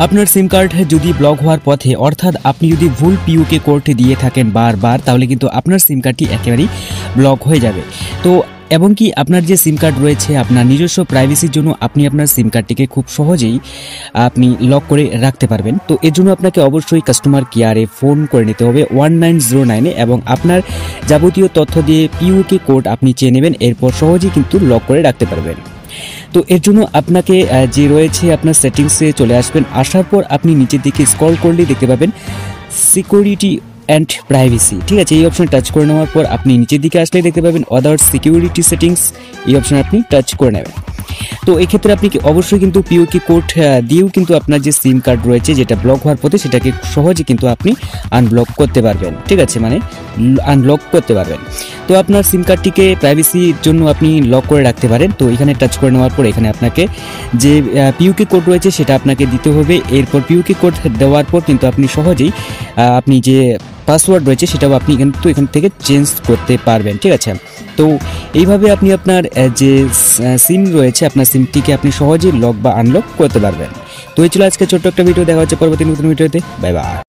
আপনার সিম কার্ড যদি ব্লক হওয়ার পথে অর্থাৎ আপনি যদি ভুল পিইউকে কোড দিয়ে থাকেন বারবার, তাহলে কিন্তু আপনার সিম কার্ডটি একেবারেই ব্লক হয়ে যাবে। তো এবং কি আপনার যে সিম কার্ড রয়েছে, আপনার নিজস্ব প্রাইভেসির জন্য আপনি আপনার সিম কার্ডটিকে খুব সহজেই আপনি লক করে রাখতে পারবেন। তো এর জন্য আপনাকে অবশ্যই কাস্টমার কেয়ারে ফোন করে নিতে হবে 1909-এ এবং আপনার যাবতীয় তথ্য দিয়ে পিইউকে কোড আপনি চেয়ে নেবেন, এরপর সহজেই কিন্তু লক করে রাখতে পারবেন। তো এর জন্য আপনাকে যে রয়েছে আপনার সেটিংসে চলে আসবেন, আসার পর আপনি নিচের দিকে স্ক্রল করলেই দেখতে পাবেন সিকিউরিটি অ্যান্ড প্রাইভেসি, ঠিক আছে। এই অপশনে টাচ করে নেওয়ার পর আপনি নিচের দিকে আসলে দেখতে পাবেন আদার্স সিকিউরিটি সেটিংস, এই অপশনে আপনি টাচ করে নেবেন। তো এক্ষেত্রে আপনি অবশ্যই কিন্তু পিইউকে কোড দিয়েও কিন্তু আপনার যে সিম কার্ড রয়েছে যেটা ব্লক হওয়ার পথে সেটাকে সহজে কিন্তু আপনি আনব্লক করতে পারবেন, ঠিক আছে, মানে আনলক করতে পারবেন। তো আপনার সিম কার্ডটিকে প্রাইভেসির জন্য আপনি লক করে রাখতে পারেন। তো এখানে টাচ করে নেওয়ার পর এখানে আপনাকে যে পিইউকে কোড রয়েছে সেটা আপনাকে দিতে হবে। এরপর পিইউকে কোড দেওয়ার পর কিন্তু আপনি সহজেই আপনি যে পাসওয়ার্ড রয়েছে সেটাও আপনি কিন্তু এখান থেকে চেঞ্জ করতে পারবেন, ঠিক আছে। তো এইভাবে আপনি আপনার যে সিম রয়েছে আপনার সিমটিকে আপনি সহজেই লক বা আনলক করতে পারবেন। তো এই ছিল আজকে ছোট্ট একটা ভিডিও, দেখা হচ্ছে পরবর্তী নতুন ভিডিওতে। Bye bye.